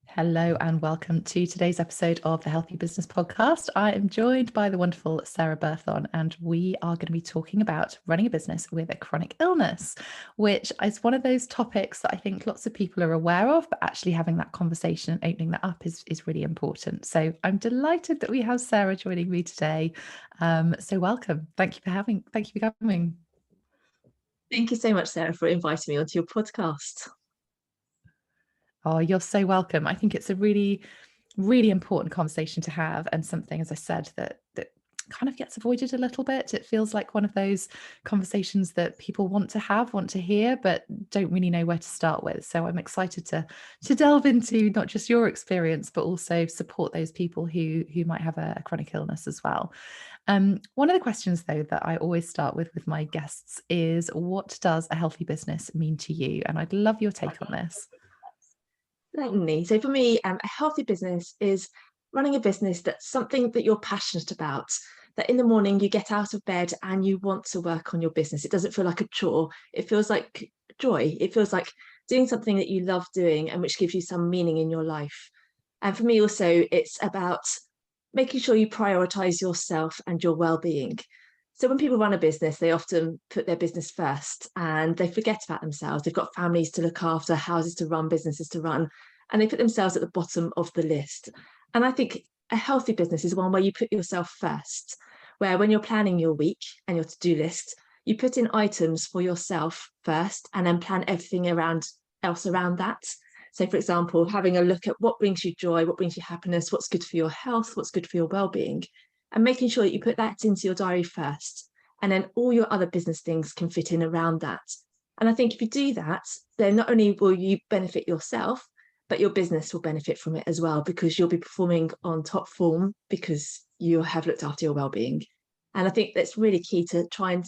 Hello and welcome to today's episode of the Healthy Business Podcast. I am joined by the wonderful Sarah Berthon, and we are going to be talking about running a business with a chronic illness, which is one of those topics that I think lots of people are aware of, but actually having that conversation and opening that up is really important. So I'm delighted that we have Sarah joining me today. So welcome. Thank you for coming. Thank you so much, Sarah, for inviting me onto your podcast. Oh, you're so welcome. I think it's a really, really important conversation to have, and something, as I said, that kind of gets avoided a little bit. It feels like one of those conversations that people want to have, want to hear, but don't really know where to start with. So I'm excited to delve into not just your experience, but also support those people who might have a chronic illness as well. One of the questions, though, that I always start with my guests is, what does a healthy business mean to you? And I'd love your take on this. Certainly. So for me, a healthy business is running a business that's something that you're passionate about, that in the morning you get out of bed and you want to work on your business. It doesn't feel like a chore. It feels like joy. It feels like doing something that you love doing and which gives you some meaning in your life. And for me also, it's about making sure you prioritize yourself and your well-being. So when people run a business, they often put their business first and they forget about themselves. They've got families to look after, houses to run, businesses to run, and they put themselves at the bottom of the list. And I think a healthy business is one where you put yourself first, where when you're planning your week and your to-do list, you put in items for yourself first and then plan everything else around that. So, for example, having a look at what brings you joy, what brings you happiness, what's good for your health, what's good for your well-being, and making sure that you put that into your diary first. And then all your other business things can fit in around that. And I think if you do that, then not only will you benefit yourself, but your business will benefit from it as well, because you'll be performing on top form because you have looked after your well-being. And I think that's really key to try and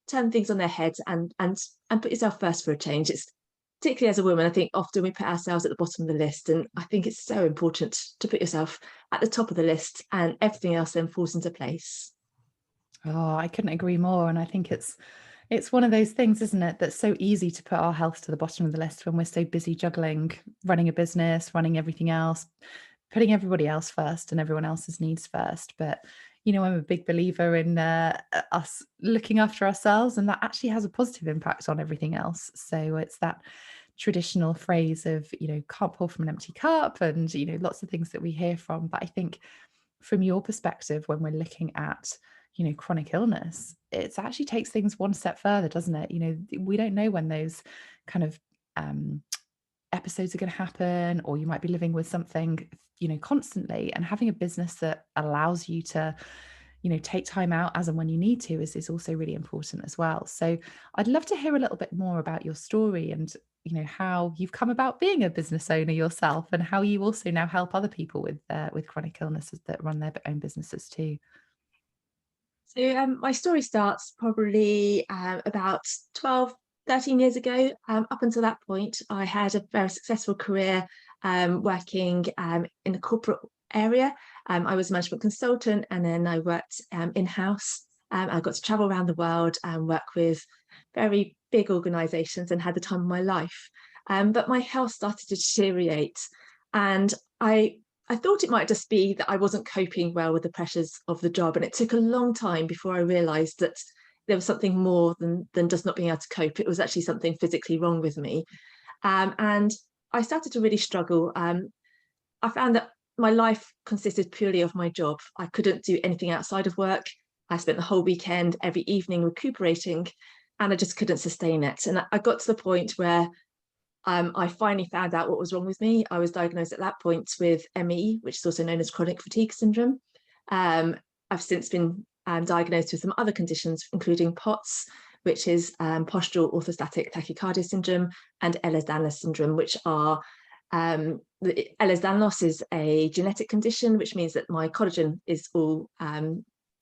turn things on their heads and put yourself first for a change. It's particularly as a woman, I think often we put ourselves at the bottom of the list. And I think it's so important to put yourself at the top of the list and everything else then falls into place. Oh, I couldn't agree more. And I think it's one of those things, isn't it, that's so easy to put our health to the bottom of the list when we're so busy juggling, running a business, running everything else, putting everybody else first and everyone else's needs first. But, I'm a big believer in us looking after ourselves, and that actually has a positive impact on everything else. So it's that traditional phrase of, can't pour from an empty cup, and, lots of things that we hear from. But I think from your perspective, when we're looking at chronic illness, it actually takes things one step further, doesn't it? We don't know when those kind of episodes are going to happen, or you might be living with something constantly, and having a business that allows you to take time out as and when you need to is also really important as well. So I'd love to hear a little bit more about your story, and how you've come about being a business owner yourself, and how you also now help other people with chronic illnesses that run their own businesses too. So my story starts probably about 12, 13 years ago. Up until that point, I had a very successful career working in the corporate area. I was a management consultant, and then I worked in-house. I got to travel around the world and work with very big organizations and had the time of my life. But my health started to deteriorate, and I thought it might just be that I wasn't coping well with the pressures of the job. And it took a long time before I realized that there was something more than just not being able to cope. It was actually something physically wrong with me. And I started to really struggle. I found that my life consisted purely of my job. I couldn't do anything outside of work. I spent the whole weekend, every evening recuperating, and I just couldn't sustain it. And I got to the point where I finally found out what was wrong with me. I was diagnosed at that point with ME, which is also known as chronic fatigue syndrome. I've since been diagnosed with some other conditions, including POTS, which is postural orthostatic tachycardia syndrome, and Ehlers Danlos syndrome, which are Ehlers Danlos is a genetic condition, which means that my collagen is all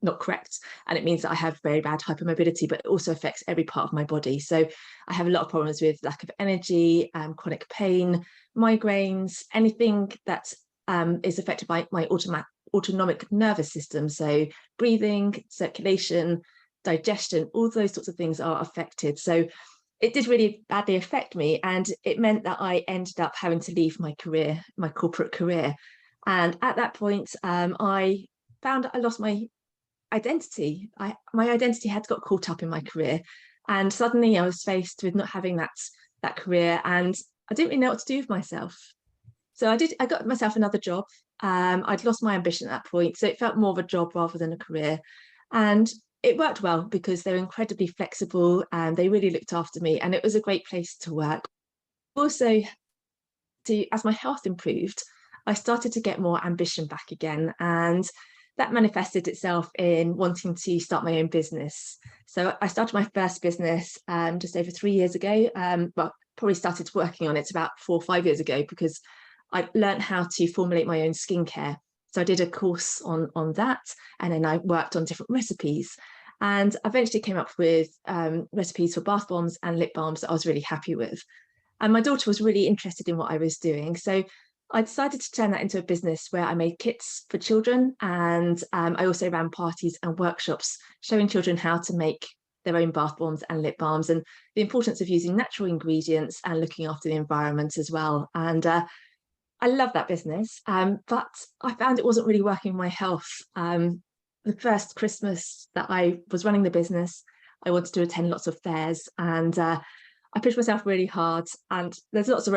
not correct, and it means that I have very bad hypermobility, but it also affects every part of my body. So I have a lot of problems with lack of energy, chronic pain, migraines, anything that is affected by my autonomic nervous system. So breathing, circulation, digestion, all those sorts of things are affected. So it did really badly affect me. And it meant that I ended up having to leave my career, my corporate career. And at that point, I found I lost my identity. My identity had got caught up in my career. And suddenly I was faced with not having that career, and I didn't really know what to do with myself. So I got myself another job. I'd lost my ambition at that point. So it felt more of a job rather than a career. And it worked well because they were incredibly flexible and they really looked after me. And it was a great place to work. Also, as my health improved, I started to get more ambition back again. And that manifested itself in wanting to start my own business. So I started my first business just over 3 years ago. Well, probably started working on it about 4 or 5 years ago, because I learned how to formulate my own skincare. So I did a course on that, and then I worked on different recipes. And eventually came up with recipes for bath bombs and lip balms that I was really happy with. And my daughter was really interested in what I was doing. So I decided to turn that into a business where I made kits for children. And I also ran parties and workshops showing children how to make their own bath bombs and lip balms, and the importance of using natural ingredients and looking after the environment as well. And I love that business, but I found it wasn't really working my health. The first Christmas that I was running the business, I wanted to attend lots of fairs, and I pushed myself really hard. And there's lots of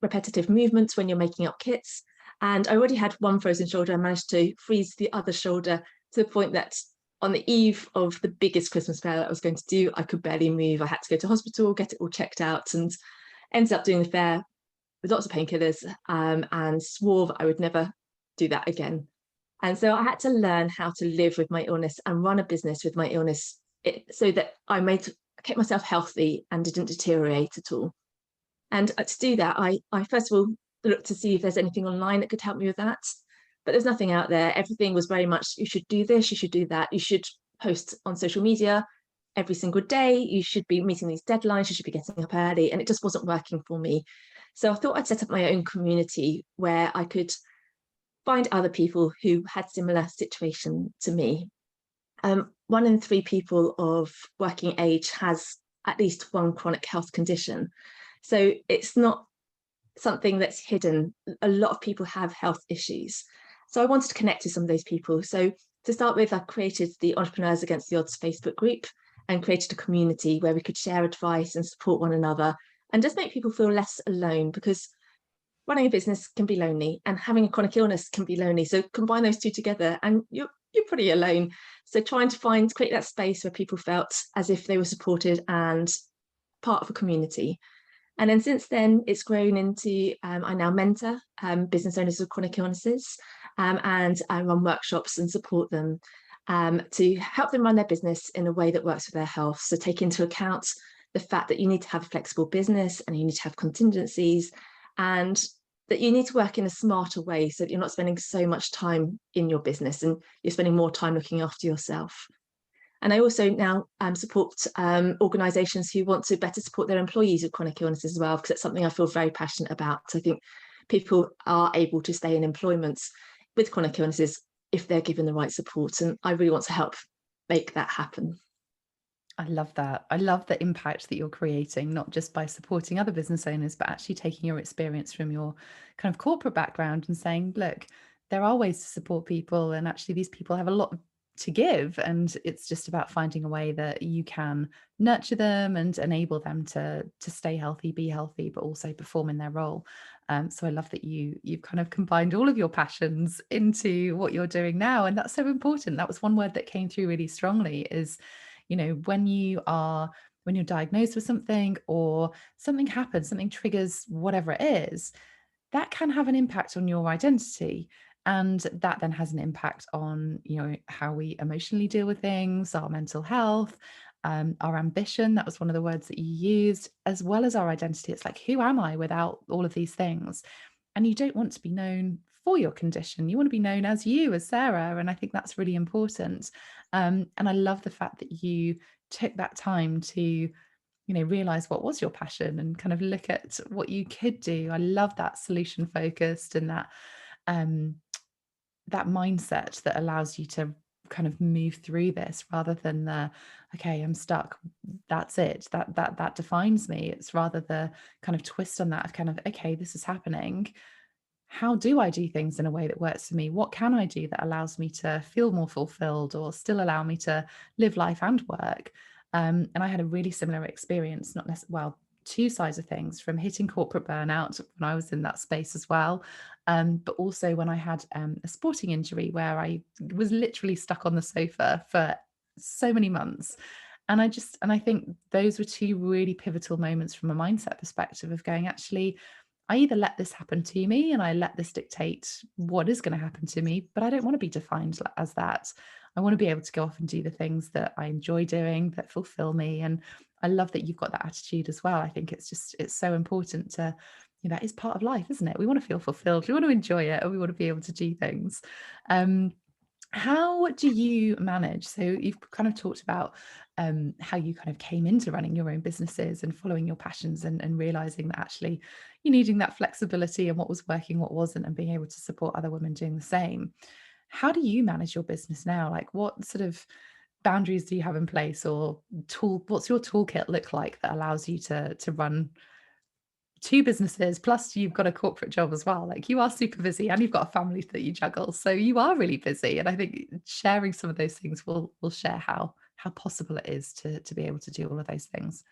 repetitive movements when you're making up kits. And I already had one frozen shoulder. I managed to freeze the other shoulder to the point that on the eve of the biggest Christmas fair that I was going to do, I could barely move. I had to go to hospital, get it all checked out, and ended up doing the fair with lots of painkillers, and swore that I would never do that again. And so I had to learn how to live with my illness and run a business with my illness, so that kept myself healthy and didn't deteriorate at all. And to do that, I first of all looked to see if there's anything online that could help me with that. But there's nothing out there. Everything was very much, you should do this, you should do that, you should post on social media every single day, you should be meeting these deadlines, you should be getting up early. And it just wasn't working for me. So I thought I'd set up my own community where I could find other people who had similar situation to me. 1 in 3 people of working age has at least one chronic health condition. So it's not something that's hidden. A lot of people have health issues. So I wanted to connect to some of those people. So to start with, I created the Entrepreneurs Against the Odds Facebook group and created a community where we could share advice and support one another and just make people feel less alone, because running a business can be lonely and having a chronic illness can be lonely. So combine those two together and you're pretty alone. So trying to create that space where people felt as if they were supported and part of a community. And then since then, it's grown into, I now mentor business owners with chronic illnesses, and I run workshops and support them to help them run their business in a way that works for their health. So take into account the fact that you need to have a flexible business and you need to have contingencies, and that you need to work in a smarter way so that you're not spending so much time in your business and you're spending more time looking after yourself. And I also now support organisations who want to better support their employees with chronic illnesses as well, because it's something I feel very passionate about. So I think people are able to stay in employment with chronic illnesses if they're given the right support. And I really want to help make that happen. I love that. I love the impact that you're creating, not just by supporting other business owners, but actually taking your experience from your kind of corporate background and saying, look, there are ways to support people. And actually, these people have a lot to give. And it's just about finding a way that you can nurture them and enable them to stay healthy, be healthy, but also perform in their role. So I love that you've kind of combined all of your passions into what you're doing now. And that's so important. That was one word that came through really strongly is, when you're diagnosed with something or something happens, something triggers whatever it is, that can have an impact on your identity. And that then has an impact on, how we emotionally deal with things, our mental health, our ambition. That was one of the words that you used, as well as our identity. It's like, who am I without all of these things? And you don't want to be known for your condition. You want to be known as you, as Sarah. And I think that's really important. And I love the fact that you took that time to, realize what was your passion and kind of look at what you could do. I love that solution focused and that mindset that allows you to kind of move through this, rather than the, okay, I'm stuck, that's it, that defines me. It's rather the kind of twist on that of kind of, okay, this is happening, how do I do things in a way that works for me? What can I do that allows me to feel more fulfilled or still allow me to live life and work? And I had a really similar experience, not necessarily, well, two sides of things, from hitting corporate burnout when I was in that space as well. But also when I had a sporting injury where I was literally stuck on the sofa for so many months. And I think those were two really pivotal moments from a mindset perspective of going, actually, I either let this happen to me and I let this dictate what is going to happen to me, but I don't want to be defined as that. I want to be able to go off and do the things that I enjoy doing, that fulfill me. And I love that you've got that attitude as well. I think it's so important to, that is part of life, isn't it? We want to feel fulfilled, we want to enjoy it, and we want to be able to do things. Um, how do you manage? So you've kind of talked about how you kind of came into running your own businesses and following your passions, and realizing that actually you're needing that flexibility and what was working, what wasn't, and being able to support other women doing the same. How do you manage your business now? Like, what sort of boundaries do you have in place, or what's your toolkit look like that allows you to run two businesses, plus you've got a corporate job as well? Like, you are super busy and you've got a family that you juggle, so you are really busy. And I think sharing some of those things will share how possible it is to be able to do all of those things.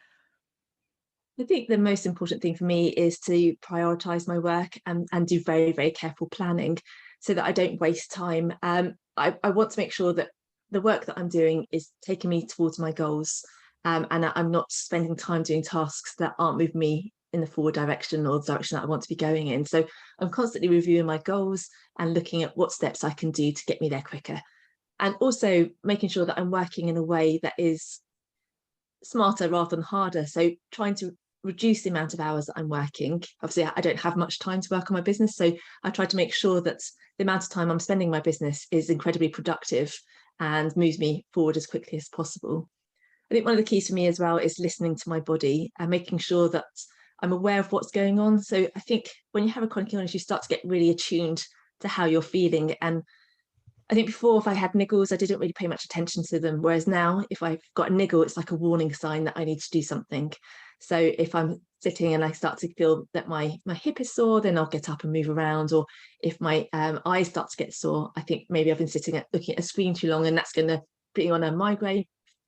I think the most important thing for me is to prioritize my work and do very, very careful planning so that I don't waste time. I want to make sure that the work that I'm doing is taking me towards my goals, and I'm not spending time doing tasks that aren't moving me in the forward direction or the direction that I want to be going in. So I'm constantly reviewing my goals and looking at what steps I can do to get me there quicker. And also making sure that I'm working in a way that is smarter rather than harder. So trying to reduce the amount of hours that I'm working. Obviously, I don't have much time to work on my business, so I try to make sure that the amount of time I'm spending my business is incredibly productive and moves me forward as quickly as possible. I think one of the keys for me as well is listening to my body and making sure that I'm aware of what's going on. So I think when you have a chronic illness, you start to get really attuned to how you're feeling. And I think before, if I had niggles, I didn't really pay much attention to them. Whereas now, if I've got a niggle, it's like a warning sign that I need to do something. So if I'm sitting and I start to feel that my hip is sore, then I'll get up and move around. Or if my eyes start to get sore, I think maybe I've been sitting looking at a screen too long, and that's going to put you on a migraine.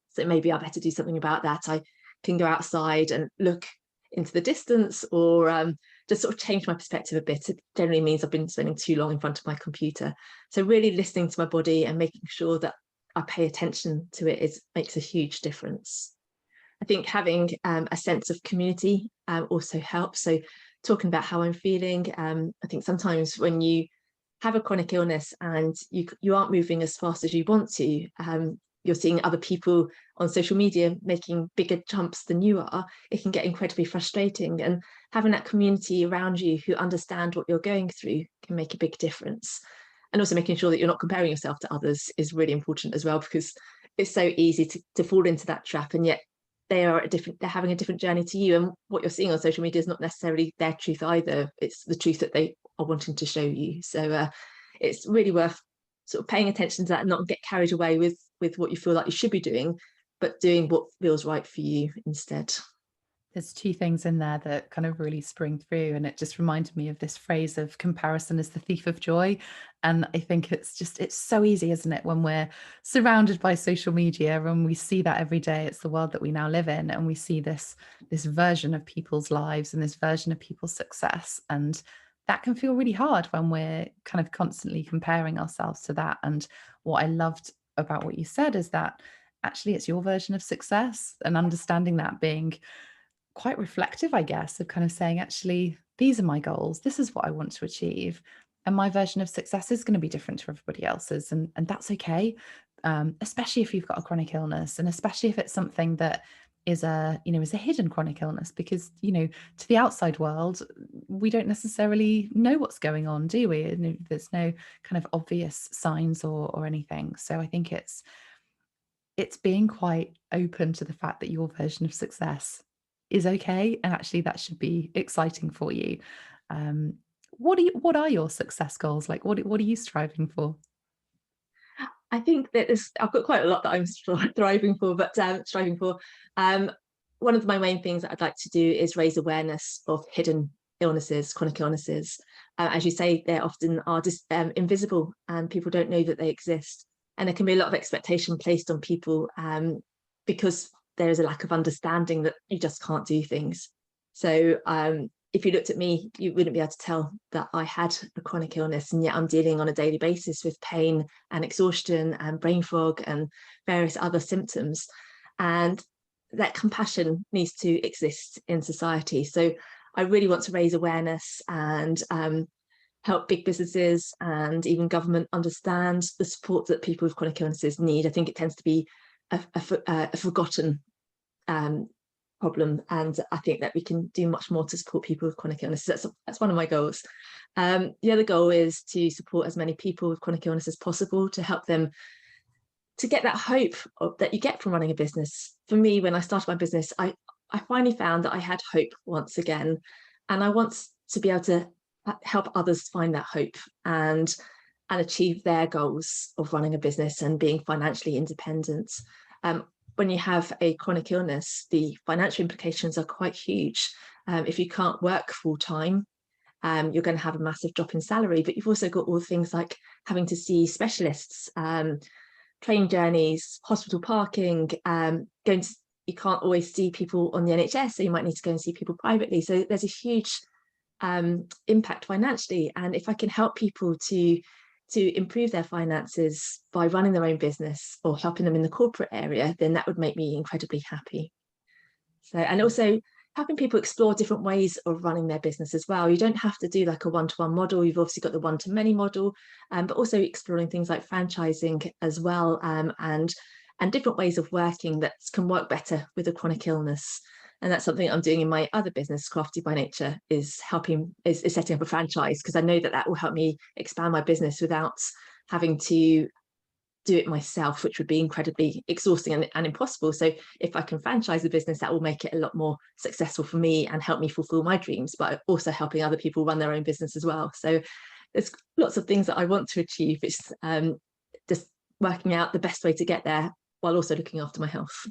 So maybe I better do something about that. I can go outside and look into the distance, or just sort of change my perspective a bit. It generally means I've been spending too long in front of my computer. So really listening to my body and making sure that I pay attention to it makes a huge difference. I think having a sense of community also helps. So talking about how I'm feeling. I think sometimes when you have a chronic illness and you aren't moving as fast as you want to, you're seeing other people on social media making bigger jumps than you are, it can get incredibly frustrating. And having that community around you who understand what you're going through can make a big difference. And also making sure that you're not comparing yourself to others is really important as well, because it's so easy to fall into that trap. And yet they're having a different journey to you. And what you're seeing on social media is not necessarily their truth either. It's the truth that they are wanting to show you. So it's really worth sort of paying attention to that and not get carried away with what you feel like you should be doing, but doing what feels right for you instead. There's two things in there that kind of really spring through, and it just reminded me of this phrase of comparison is the thief of joy. And I think it's so easy, isn't it, when we're surrounded by social media and we see that every day. It's the world that we now live in, and we see this version of people's lives and this version of people's success. And that can feel really hard when we're kind of constantly comparing ourselves to that. And what I loved about what you said is that actually it's your version of success, and understanding that, being quite reflective, I guess, of kind of saying, actually, these are my goals. This is what I want to achieve. And my version of success is going to be different to everybody else's. And that's okay. Especially if you've got a chronic illness, and especially if it's something that is a hidden chronic illness, because, to the outside world, we don't necessarily know what's going on, do we? And there's no kind of obvious signs or anything. So I think it's being quite open to the fact that your version of success is okay, and actually that should be exciting for you. What are your success goals? Like, what are you striving for? I think that I've got quite a lot that I'm thriving for, but striving for. Um, One of my main things that I'd like to do is raise awareness of hidden illnesses, chronic illnesses. As you say, they often are just invisible, and people don't know that they exist. And there can be a lot of expectation placed on people because there is a lack of understanding that you just can't do things. So if you looked at me, you wouldn't be able to tell that I had a chronic illness, and yet I'm dealing on a daily basis with pain and exhaustion and brain fog and various other symptoms. And that compassion needs to exist in society. So I really want to raise awareness and help big businesses and even government understand the support that people with chronic illnesses need. I think it tends to be a forgotten problem, and I think that we can do much more to support people with chronic illnesses. That's one of my goals. The other goal is to support as many people with chronic illness as possible, to help them to get that hope that you get from running a business. For me, when I started my business, I finally found that I had hope once again, and I want to be able to help others find that hope and achieve their goals of running a business and being financially independent. When you have a chronic illness, the financial implications are quite huge. If you can't work full time, you're going to have a massive drop in salary, but you've also got all things like having to see specialists, train journeys, hospital parking, you can't always see people on the NHS, so you might need to go and see people privately. So there's a huge impact financially. And if I can help people to improve their finances by running their own business or helping them in the corporate area, then that would make me incredibly happy. So, and also helping people explore different ways of running their business as well. You don't have to do like a one-to-one model. You've obviously got the one-to-many model, but also exploring things like franchising as well, and different ways of working that can work better with a chronic illness. And that's something I'm doing in my other business, Crafty by Nature, is setting up a franchise, because I know that that will help me expand my business without having to do it myself, which would be incredibly exhausting and impossible. So if I can franchise the business, that will make it a lot more successful for me and help me fulfill my dreams, but also helping other people run their own business as well. So there's lots of things that I want to achieve. It's just working out the best way to get there while also looking after my health.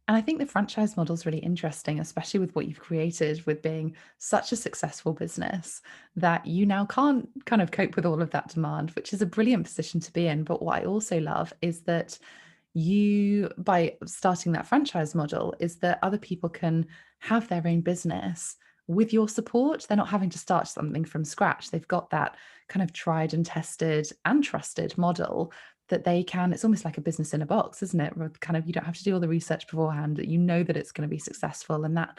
And I think the franchise model is really interesting, especially with what you've created with being such a successful business that you now can't kind of cope with all of that demand, which is a brilliant position to be in. But what I also love is that you, by starting that franchise model, is that other people can have their own business with your support. They're not having to start something from scratch. They've got that kind of tried and tested and trusted model that they can, it's almost like a business in a box, isn't it? Where kind of you don't have to do all the research beforehand, you know that it's going to be successful. And that,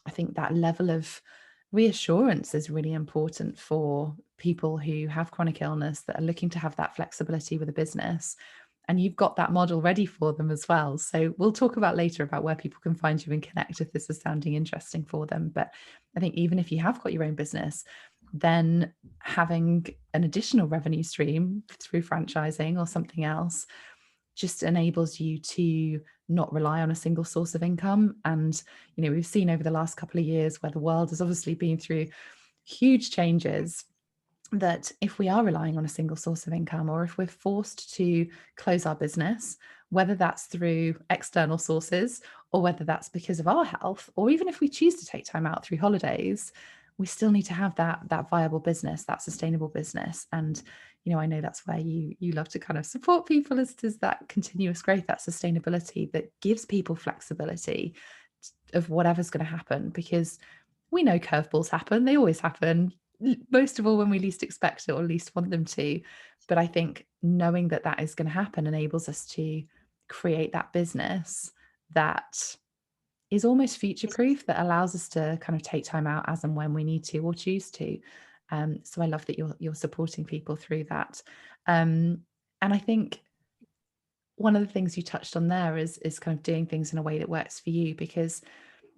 I think that level of reassurance is really important for people who have chronic illness that are looking to have that flexibility with a business. And you've got that model ready for them as well. So we'll talk about later about where people can find you and connect if this is sounding interesting for them. But I think even if you have got your own business, then having an additional revenue stream through franchising or something else just enables you to not rely on a single source of income. And, you know, we've seen over the last couple of years where the world has obviously been through huge changes, that if we are relying on a single source of income, or if we're forced to close our business, whether that's through external sources or whether that's because of our health, or even if we choose to take time out through holidays, we still need to have that viable business, that sustainable business. And you know, I know that's where you love to kind of support people, is that continuous growth, that sustainability that gives people flexibility of whatever's going to happen, because we know curveballs happen, they always happen, most of all when we least expect it or least want them to. But I think knowing that that is going to happen enables us to create that business that is almost future proof, that allows us to kind of take time out as and when we need to or choose to. So I love that you're supporting people through that. And I think one of the things you touched on there is kind of doing things in a way that works for you, because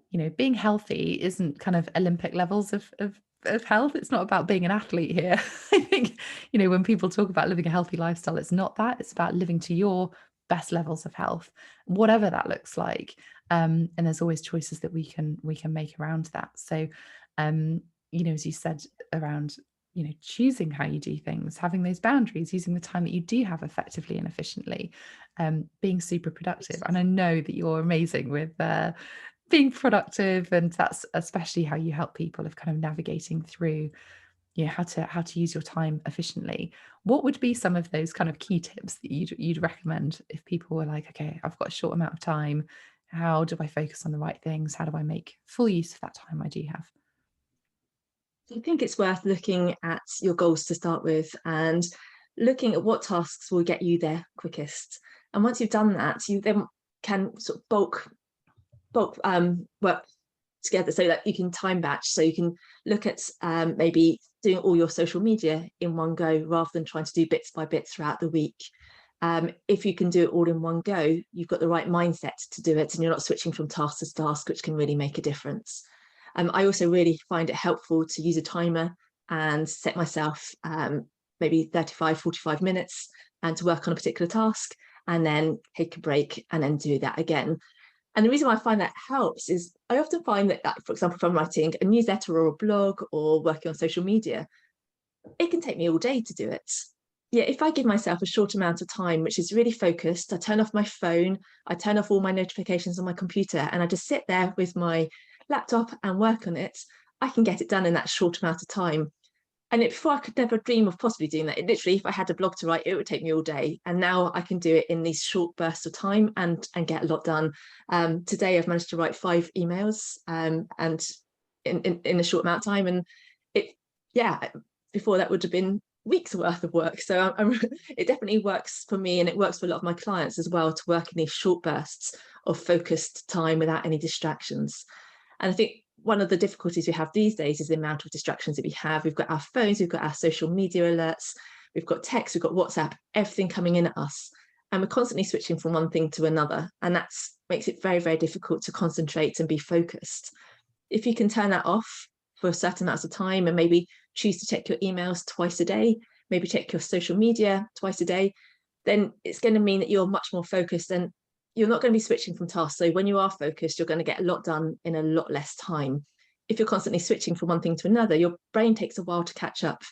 you know, being healthy isn't kind of Olympic levels of health. It's not about being an athlete here. I think, you know, when people talk about living a healthy lifestyle, it's not that. It's about living to your best levels of health, whatever that looks like. And there's always choices that we can make around that. So, you know, as you said, around choosing how you do things, having those boundaries, using the time that you do have effectively and efficiently, being super productive. And I know that you're amazing with being productive, and that's especially how you help people of kind of navigating through how to use your time efficiently. What would be some of those kind of key tips that you'd recommend if people were like, okay, I've got a short amount of time, how do I focus on the right things, how do I make full use of that time I do have? I think it's worth looking at your goals to start with and looking at what tasks will get you there quickest. And once you've done that, you then can sort of bulk work together so that you can time batch. So you can look at maybe doing all your social media in one go rather than trying to do bits by bits throughout the week. If you can do it all in one go, you've got the right mindset to do it, and you're not switching from task to task, which can really make a difference. I also really find it helpful to use a timer and set myself maybe 35, 45 minutes and to work on a particular task, and then take a break and then do that again. And the reason why I find that helps is I often find that, for example, if I'm writing a newsletter or a blog or working on social media, it can take me all day to do it. Yeah, if I give myself a short amount of time, which is really focused, I turn off my phone, I turn off all my notifications on my computer, and I just sit there with my laptop and work on it, I can get it done in that short amount of time. And before, I could never dream of possibly doing that. Literally, if I had a blog to write, it would take me all day. And now I can do it in these short bursts of time and get a lot done. Today, I've managed to write 5 emails and in a short amount of time. And yeah, before that would have been weeks worth of work. So it definitely works for me, and it works for a lot of my clients as well, to work in these short bursts of focused time without any distractions. And I think one of the difficulties we have these days is the amount of distractions that we have. We've got our phones, we've got our social media alerts, we've got text, we've got WhatsApp, everything coming in at us. And we're constantly switching from one thing to another. And that makes it very, very difficult to concentrate and be focused. If you can turn that off for a certain amount of time and maybe choose to check your emails twice a day, maybe check your social media twice a day, then it's going to mean that you're much more focused, and you're not going to be switching from tasks. So when you are focused, you're going to get a lot done in a lot less time. If you're constantly switching from one thing to another, your brain takes a while to catch up.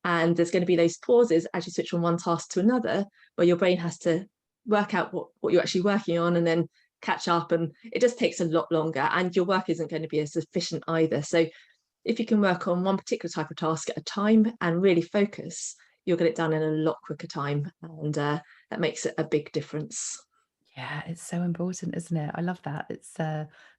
And there's going to be those pauses as you switch from one task to another, where your brain has to work out what you're actually working on and then catch up. And it just takes a lot longer, and your work isn't going to be as efficient either. So if you can work on one particular type of task at a time and really focus, you'll get it done in a lot quicker time. And that makes a big difference. Yeah, it's so important, isn't it? I love that. It's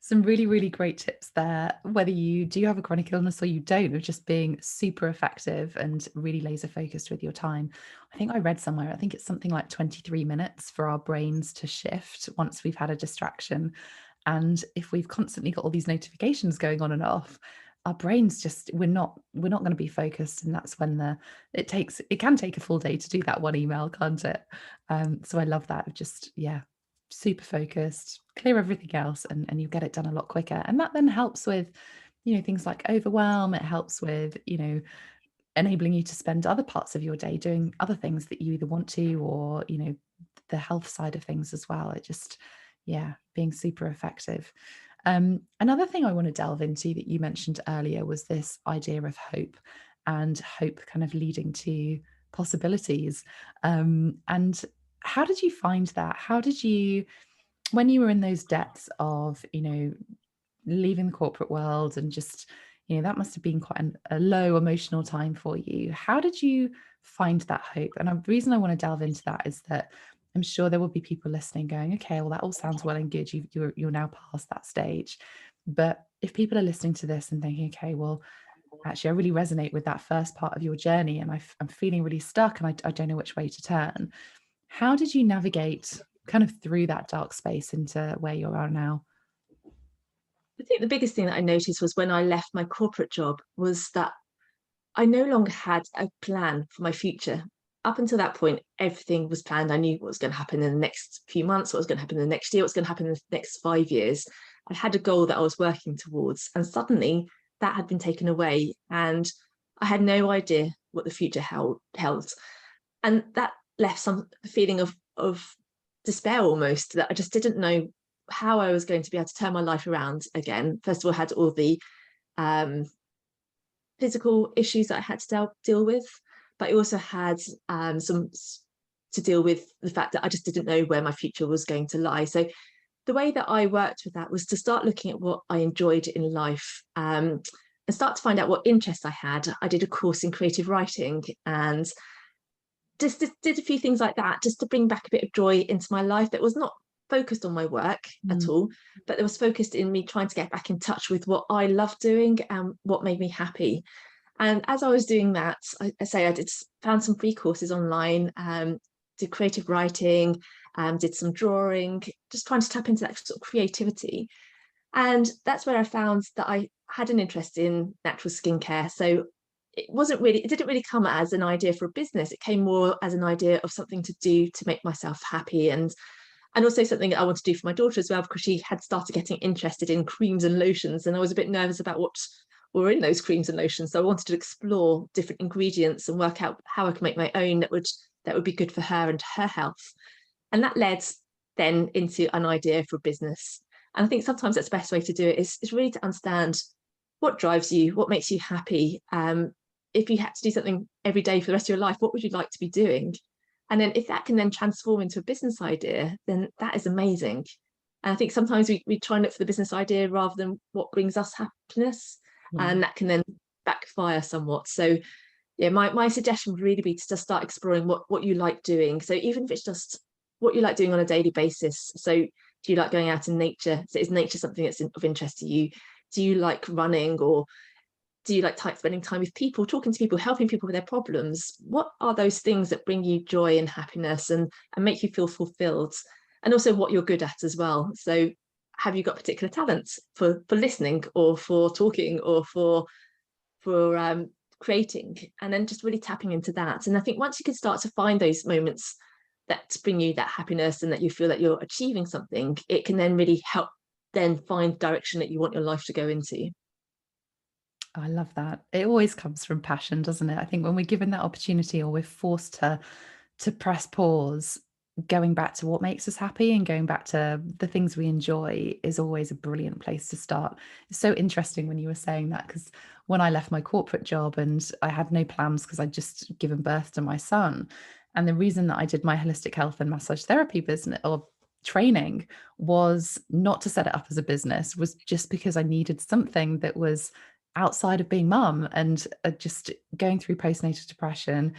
some really, really great tips there, whether you do have a chronic illness or you don't, of just being super effective and really laser focused with your time. I think I read somewhere, I think it's something like 23 minutes for our brains to shift once we've had a distraction. And if we've constantly got all these notifications going on and off, our brains just we're not going to be focused. And that's when it can take a full day to do that one email, can't it? So I love that of just, yeah, super focused, clear everything else, and you get it done a lot quicker. And that then helps with, things like overwhelm. It helps with, enabling you to spend other parts of your day doing other things that you either want to, or, the health side of things as well. It just, yeah, being super effective. Another thing I want to delve into that you mentioned earlier was this idea of hope, and hope kind of leading to possibilities. And how did you find that? How did you, when you were in those depths of, leaving the corporate world, and just, that must have been quite a low emotional time for you. How did you find that hope? And the reason I want to delve into that is that I'm sure there will be people listening going, okay, well, that all sounds well and good. You're now past that stage. But if people are listening to this and thinking, okay, well, actually, I really resonate with that first part of your journey, and I'm feeling really stuck, and I don't know which way to turn. How did you navigate kind of through that dark space into where you are now? I think the biggest thing that I noticed was when I left my corporate job was that I no longer had a plan for my future. Up until that point, everything was planned. I knew what was going to happen in the next few months, what was going to happen in the next year, what's going to happen in the next 5 years. I had a goal that I was working towards, and suddenly that had been taken away, and I had no idea what the future held. And that left some feeling of despair almost, that I just didn't know how I was going to be able to turn my life around again. First of all, I had all the um, physical issues that I had to deal with, but I also had some to deal with the fact that I just didn't know where my future was going to lie. So the way that I worked with that was to start looking at what I enjoyed in life, and start to find out what interests I had. I did a course in creative writing and just did a few things like that, just to bring back a bit of joy into my life that was not focused on my work at Mm. all, but it was focused in me trying to get back in touch with what I loved doing and what made me happy. And as I was doing that, I did found some free courses online, did creative writing, did some drawing, just trying to tap into that sort of creativity. And that's where I found that I had an interest in natural skincare. So it didn't really come as an idea for a business. It came more as an idea of something to do to make myself happy, and also something that I want to do for my daughter as well, because she had started getting interested in creams and lotions, and I was a bit nervous about what were in those creams and lotions. So I wanted to explore different ingredients and work out how I could make my own that would be good for her and her health. And that led then into an idea for a business. And I think sometimes that's the best way to do it is really to understand what drives you, what makes you happy. If you had to do something every day for the rest of your life, what would you like to be doing? And then if that can then transform into a business idea, then that is amazing. And I think sometimes we try and look for the business idea rather than what brings us happiness. Yeah. And that can then backfire somewhat. So yeah, my suggestion would really be to just start exploring what you like doing. So even if it's just what you like doing on a daily basis. So do you like going out in nature? So is nature something that's of interest to you? Do you like running, or do you like spending time with people, talking to people, helping people with their problems? What are those things that bring you joy and happiness and make you feel fulfilled? And also what you're good at as well. So have you got particular talents for listening, or for talking, or for creating? And then just really tapping into that. And I think once you can start to find those moments that bring you that happiness and that you feel that you're achieving something, it can then really help then find direction that you want your life to go into. I love that. It always comes from passion, doesn't it? I think when we're given that opportunity, or we're forced to press pause, going back to what makes us happy and going back to the things we enjoy is always a brilliant place to start. It's so interesting when you were saying that, because when I left my corporate job and I had no plans because I'd just given birth to my son, and the reason that I did my holistic health and massage therapy business or training was not to set it up as a business, was just because I needed something that was outside of being mum and just going through postnatal depression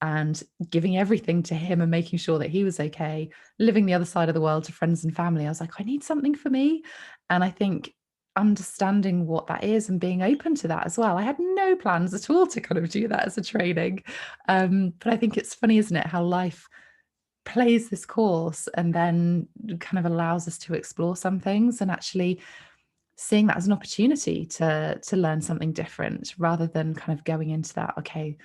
and giving everything to him and making sure that he was okay, living the other side of the world to friends and family. I was like, I need something for me. And I think understanding what that is and being open to that as well. I had no plans at all to kind of do that as a training. But I think it's funny, isn't it, how life plays this course and then kind of allows us to explore some things, and actually seeing that as an opportunity to learn something different rather than kind of going into that, okay,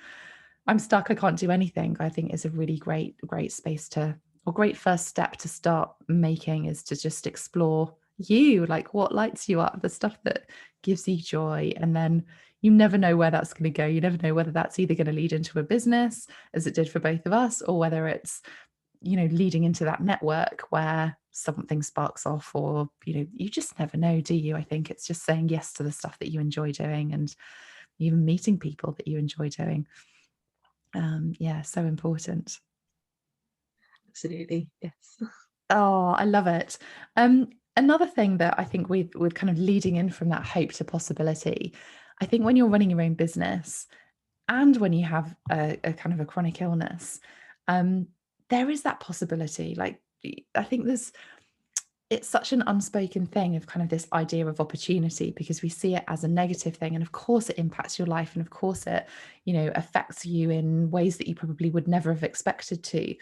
I'm stuck, I can't do anything. I think is a really great space to, or great first step to start making, is to just explore you, like what lights you up, the stuff that gives you joy. And then you never know where that's going to go. You never know whether that's either going to lead into a business, as it did for both of us, or whether it's, leading into that network where something sparks off, or, you just never know, do you? I think it's just saying yes to the stuff that you enjoy doing, and even meeting people that you enjoy doing. Yeah, so important. Absolutely, yes. Oh, I love it. Another thing that I think we're kind of leading in from that hope to possibility, I think when you're running your own business and when you have a kind of a chronic illness, um, there is that possibility. Like, I think it's such an unspoken thing of kind of this idea of opportunity, because we see it as a negative thing, and of course it impacts your life, and of course it affects you in ways that you probably would never have expected to.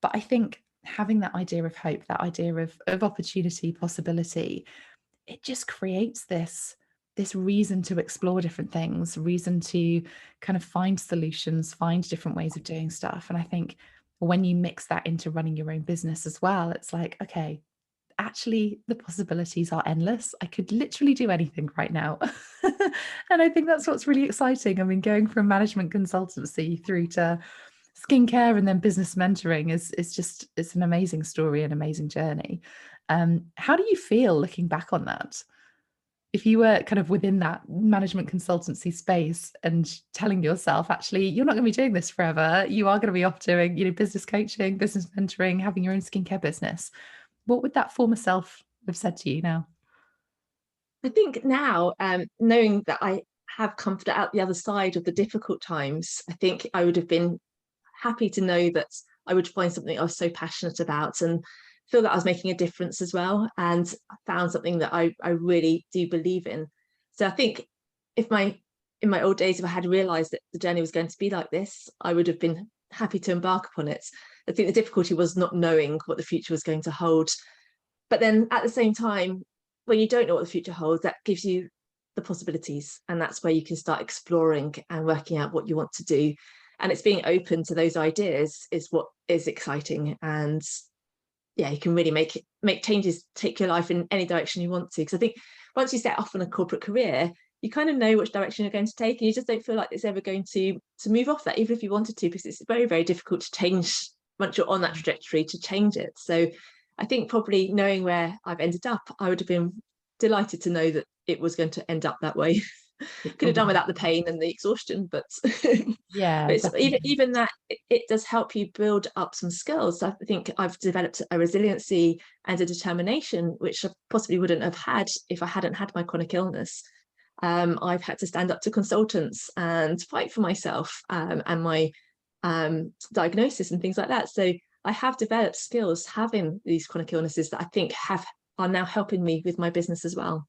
But I think having that idea of hope, that idea of opportunity, possibility, it just creates this reason to explore different things, reason to kind of find solutions, find different ways of doing stuff. And I think when you mix that into running your own business as well, it's like, okay, actually the possibilities are endless. I could literally do anything right now. And I think that's what's really exciting. I mean, going from management consultancy through to skincare and then business mentoring is just, it's an amazing story, an amazing journey. How do you feel looking back on that? if you were kind of within that management consultancy space and telling yourself, actually, you're not going to be doing this forever. You are going to be off doing, business coaching, business mentoring, having your own skincare business. What would that former self have said to you now? I think now, knowing that I have come out the other side of the difficult times, I think I would have been happy to know that I would find something I was so passionate about and feel that I was making a difference as well. And I found something that I really do believe in. So I think if in my old days, if I had realized that the journey was going to be like this, I would have been happy to embark upon it. I think the difficulty was not knowing what the future was going to hold. But then at the same time, when you don't know what the future holds, that gives you the possibilities. And that's where you can start exploring and working out what you want to do. And it's being open to those ideas is what is exciting. And yeah, you can really make changes, take your life in any direction you want to. Because I think once you set off on a corporate career, you kind of know which direction you're going to take, and you just don't feel like it's ever going to move off that, even if you wanted to, because it's very, very difficult to change once you're on that trajectory, to change it. So I think probably knowing where I've ended up, I would have been delighted to know that it was going to end up that way. Could have done without the pain and the exhaustion, but Yeah, but it's, definitely. even that, it does help you build up some skills. I think I've developed a resiliency and a determination which I possibly wouldn't have had if I hadn't had my chronic illness. I've had to stand up to consultants and fight for myself, and my diagnosis and things like that. So I have developed skills having these chronic illnesses that I think are now helping me with my business as well.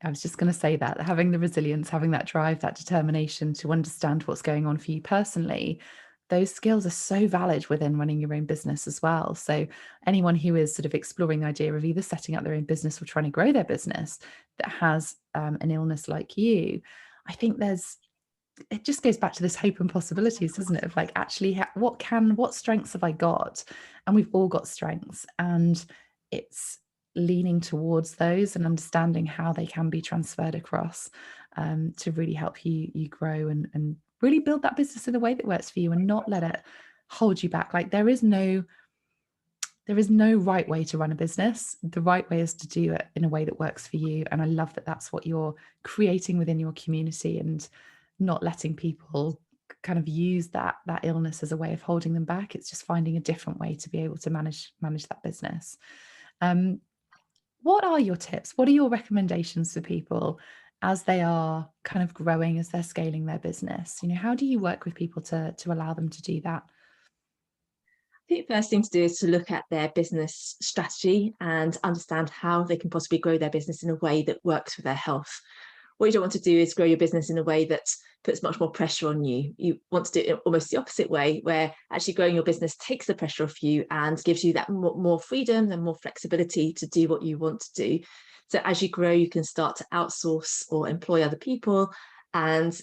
I was just going to say that having the resilience, having that drive, that determination to understand what's going on for you personally, those skills are so valid within running your own business as well. So, anyone who is sort of exploring the idea of either setting up their own business or trying to grow their business that has an illness like you, I think it just goes back to this hope and possibilities, doesn't it? Of like, actually, what strengths have I got? And we've all got strengths, and it's leaning towards those and understanding how they can be transferred across, to really help you grow and really build that business in the way that works for you and not let it hold you back. Like there is no right way to run a business. The right way is to do it in a way that works for you. And I love that that's what you're creating within your community, and not letting people kind of use that illness as a way of holding them back. It's just finding a different way to be able to manage that business. Um, what are your tips? What are your recommendations for people as they are kind of growing, as they're scaling their business? How do you work with people to allow them to do that? I think the first thing to do is to look at their business strategy and understand how they can possibly grow their business in a way that works for their health. What you don't want to do is grow your business in a way that puts much more pressure on you. You want to do it almost the opposite way, where actually growing your business takes the pressure off you and gives you that more freedom and more flexibility to do what you want to do. So as you grow, you can start to outsource or employ other people, and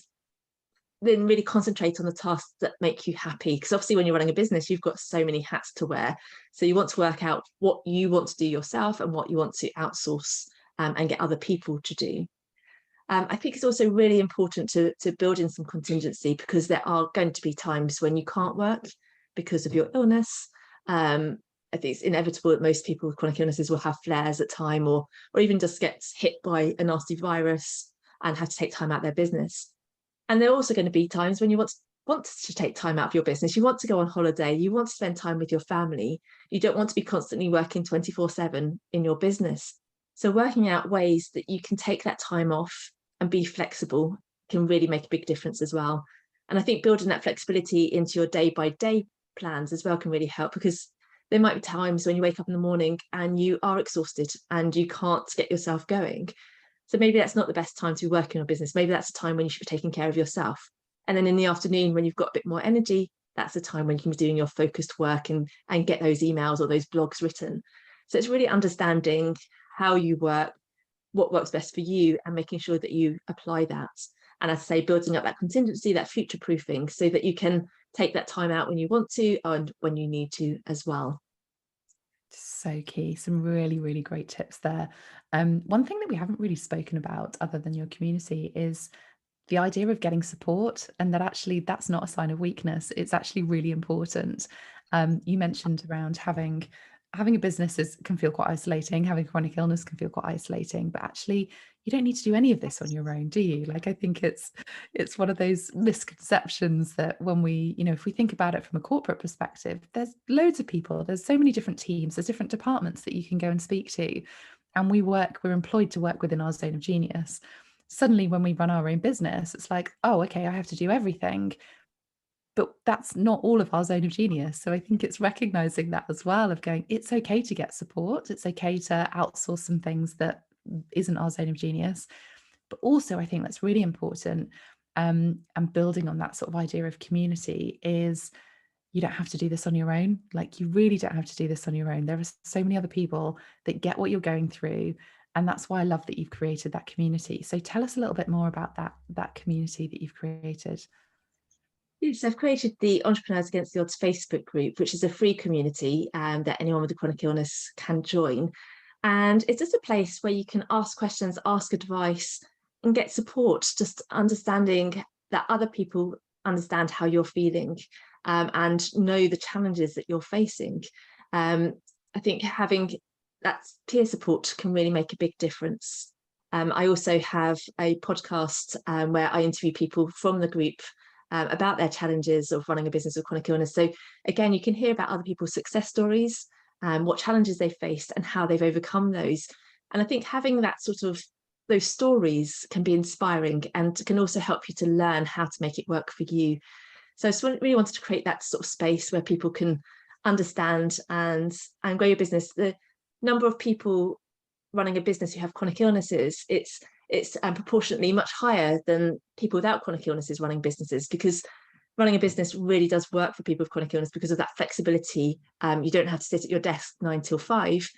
then really concentrate on the tasks that make you happy. Because obviously when you're running a business, you've got so many hats to wear. So you want to work out what you want to do yourself and what you want to outsource, and get other people to do. I think it's also really important to build in some contingency, because there are going to be times when you can't work because of your illness. I think it's inevitable that most people with chronic illnesses will have flares at time, or even just get hit by a nasty virus and have to take time out of their business. And there are also going to be times when you want to take time out of your business. You want to go on holiday. You want to spend time with your family. You don't want to be constantly working 24/7 in your business. So working out ways that you can take that time off and be flexible can really make a big difference as well. And I think building that flexibility into your day-by-day plans as well can really help, because there might be times when you wake up in the morning and you are exhausted and you can't get yourself going. So maybe that's not the best time to be working on business. Maybe that's a time when you should be taking care of yourself. And then in the afternoon, when you've got a bit more energy, that's a time when you can be doing your focused work and get those emails or those blogs written. So it's really understanding how you work, what works best for you, and making sure that you apply that. And as I say, building up that contingency, that future proofing, so that you can take that time out when you want to and when you need to as well. So key. Some really, really great tips there. One thing that we haven't really spoken about, other than your community, is the idea of getting support, and that actually that's not a sign of weakness. It's actually really important. You mentioned around having a business can feel quite isolating, having chronic illness can feel quite isolating, but actually you don't need to do any of this on your own, do you? Like, I think it's one of those misconceptions that when we, if we think about it from a corporate perspective, there's loads of people, there's so many different teams, there's different departments that you can go and speak to. And we're employed to work within our zone of genius. Suddenly, when we run our own business, it's like, oh, okay, I have to do everything. But that's not all of our zone of genius. So I think it's recognizing that as well, of going, it's okay to get support. It's okay to outsource some things that isn't our zone of genius. But also, I think that's really important. And building on that sort of idea of community is, you don't have to do this on your own. Like, you really don't have to do this on your own. There are so many other people that get what you're going through. And that's why I love that you've created that community. So tell us a little bit more about that community that you've created. Yes, I've created the Entrepreneurs Against the Odds Facebook group, which is a free community that anyone with a chronic illness can join. And it's just a place where you can ask questions, ask advice, and get support, just understanding that other people understand how you're feeling, and know the challenges that you're facing. I think having that peer support can really make a big difference. I also have a podcast where I interview people from the group about their challenges of running a business with chronic illness. So again, you can hear about other people's success stories, what challenges they faced and how they've overcome those. And I think having that sort of those stories can be inspiring and can also help you to learn how to make it work for you. So I just really wanted to create that sort of space where people can understand and grow your business. The number of people running a business who have chronic illnesses, it's proportionately much higher than people without chronic illnesses running businesses, because running a business really does work for people with chronic illness because of that flexibility. You don't have to sit at your desk 9 till 5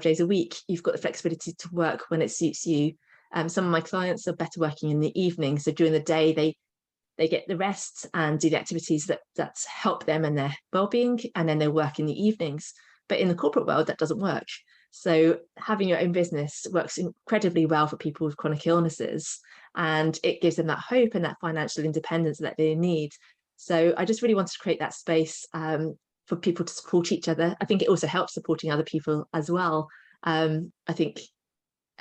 days a week. You've got the flexibility to work when it suits you. Some of my clients are better working in the evening, so during the day they get the rest and do the activities that help them and their well-being, and then they work in the evenings. But in the corporate world, that doesn't work. So having your own business works incredibly well for people with chronic illnesses, and it gives them that hope and that financial independence that they need. So I just really wanted to create that space for people to support each other. I think it also helps supporting other people as well. I think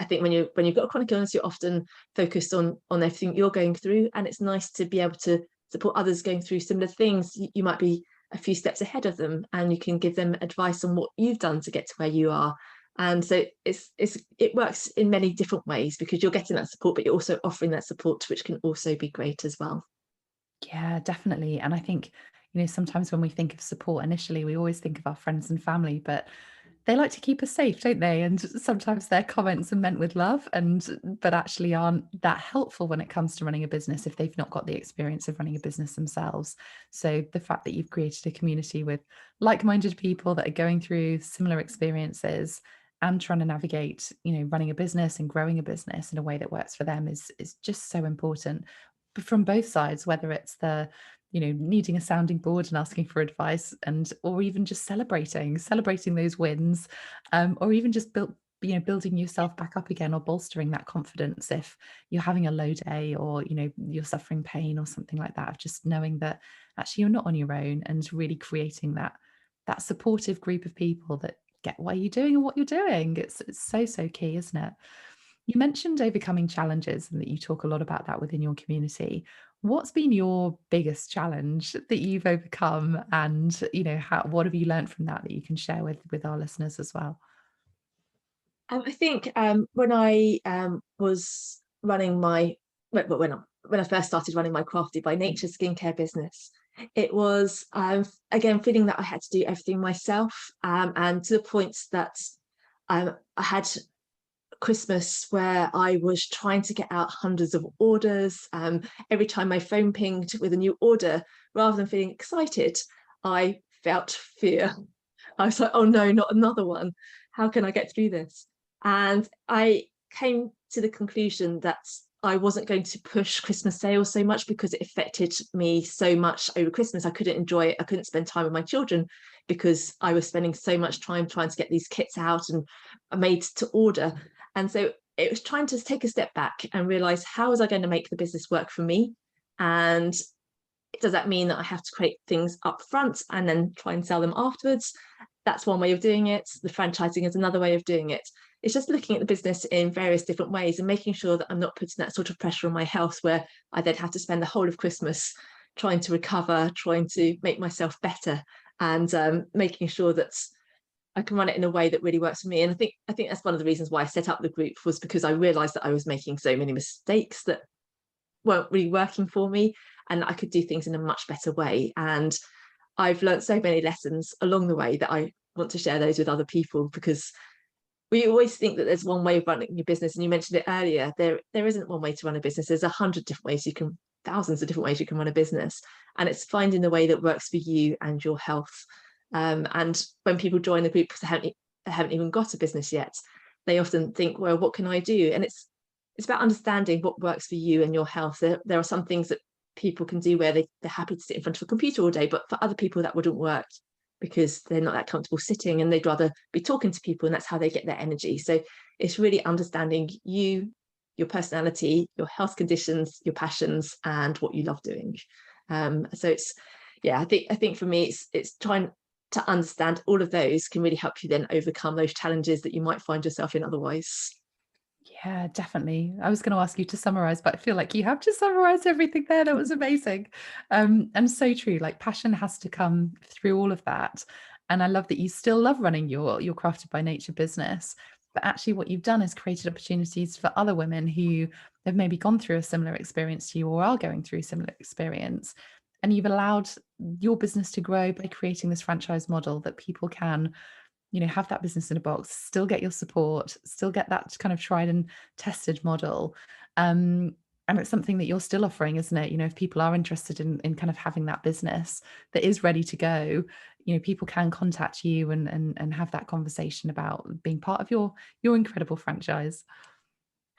when you've got a chronic illness, you're often focused on everything you're going through, and it's nice to be able to support others going through similar things. You might be a few steps ahead of them, and you can give them advice on what you've done to get to where you are. And so it works in many different ways, because you're getting that support, but you're also offering that support, which can also be great as well. Yeah, definitely. And I think, sometimes when we think of support initially, we always think of our friends and family, but they like to keep us safe, don't they? And sometimes their comments are meant with love, but actually aren't that helpful when it comes to running a business if they've not got the experience of running a business themselves. So the fact that you've created a community with like-minded people that are going through similar experiences and trying to navigate, running a business and growing a business in a way that works for them is just so important. But from both sides, whether it's the needing a sounding board and asking for advice, or even just celebrating those wins, or even just building yourself back up again, or bolstering that confidence if you're having a low day, or you're suffering pain or something like that, of just knowing that actually you're not on your own, and really creating that supportive group of people that get what you're doing and what you're doing. It's so key, isn't it? You mentioned overcoming challenges and that you talk a lot about that within your community. What's been your biggest challenge that you've overcome, and what have you learned from that you can share with our listeners as well? I think when I was running my when I first started running my Crafty by Nature skincare business, it was again feeling that I had to do everything myself, and to the point that I had Christmas where I was trying to get out hundreds of orders. Every time my phone pinged with a new order, rather than feeling excited, I felt fear. I was like, oh no, not another one. How can I get through this? And I came to the conclusion that I wasn't going to push Christmas sales so much, because it affected me so much over Christmas. I couldn't enjoy it. I couldn't spend time with my children because I was spending so much time trying to get these kits out and made to order. And so it was trying to take a step back and realize, how was I going to make the business work for me? And does that mean that I have to create things up front and then try and sell them afterwards? That's one way of doing it. The franchising is another way of doing it. it's just looking at the business in various different ways and making sure that I'm not putting that sort of pressure on my health where I then have to spend the whole of Christmas trying to recover, trying to make myself better, and making sure that I can run it in a way that really works for me. And I think that's one of the reasons why I set up the group, was because I realized that I was making so many mistakes that weren't really working for me, and I could do things in a much better way. And I've learned so many lessons along the way that I want to share those with other people, because we always think that there's one way of running your business. And you mentioned it earlier, there isn't one way to run a business. There's 100 different ways you can, thousands of different ways you can run a business. And it's finding the way that works for you and your health. And when people join the group because they haven't even got a business yet, they often think, well, what can I do? And it's about understanding what works for you and your health. There are some things that people can do where they're happy to sit in front of a computer all day, but for other people that wouldn't work because they're not that comfortable sitting and they'd rather be talking to people, and that's how they get their energy. So it's really understanding you, your personality, your health conditions, your passions, and what you love doing. So it's, yeah, I think for me it's trying to understand all of those can really help you then overcome those challenges that you might find yourself in otherwise. Yeah, definitely. I was going to ask you to summarize, but I feel like you have just summarized everything there. That was amazing. And so true. Like passion has to come through all of that. And I love that you still love running your Crafted by Nature business. But actually, what you've done is created opportunities for other women who have maybe gone through a similar experience to you or are going through a similar experience. And you've allowed your business to grow by creating this franchise model that people can, have that business in a box, still get your support, still get that kind of tried and tested model. And it's something that you're still offering, isn't it? If people are interested in kind of having that business that is ready to go, people can contact you and have that conversation about being part of your incredible franchise.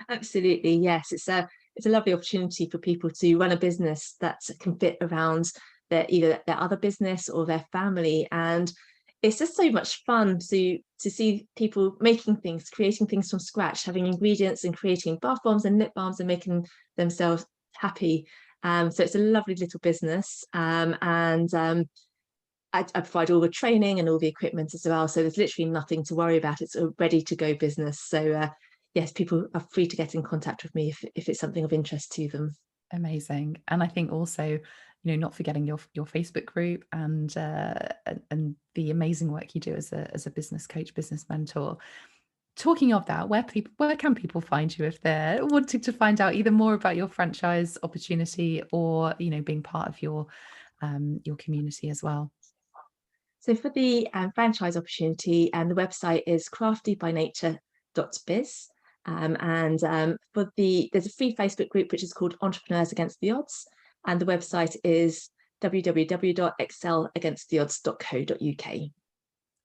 Absolutely, yes. It's a lovely opportunity for people to run a business that can fit around either their other business or their family. And it's just so much fun to see people making things, creating things from scratch, having ingredients and creating bath bombs and lip balms and making themselves happy. So it's a lovely little business. I provide all the training and all the equipment as well. So there's literally nothing to worry about. It's a ready to go business. So yes, people are free to get in contact with me if it's something of interest to them. Amazing. And I think also, not forgetting your Facebook group and the amazing work you do as a business coach, business mentor. Talking of that, where can people find you if they're wanting to find out either more about your franchise opportunity or, being part of your community as well? So for the franchise opportunity, the website is craftybynature.biz. There's a free Facebook group which is called Entrepreneurs Against the Odds, and the website is www.excelagainsttheodds.co.uk.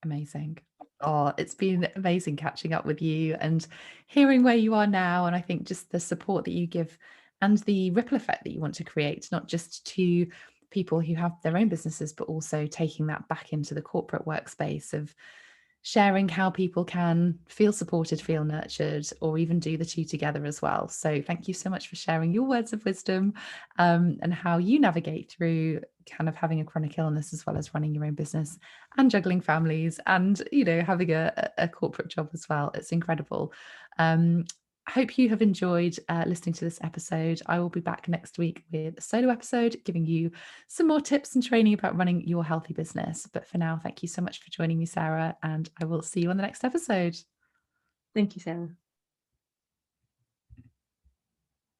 Amazing. Oh, it's been amazing catching up with you and hearing where you are now. And I think just the support that you give and the ripple effect that you want to create, not just to people who have their own businesses, but also taking that back into the corporate workspace of sharing how people can feel supported, feel nurtured, or even do the two together as well. So thank you so much for sharing your words of wisdom, and how you navigate through kind of having a chronic illness as well as running your own business and juggling families and, having a corporate job as well. It's incredible. I hope you have enjoyed listening to this episode. I will be back next week with a solo episode, giving you some more tips and training about running your healthy business. But for now, thank you so much for joining me, Sarah, and I will see you on the next episode. Thank you, Sarah.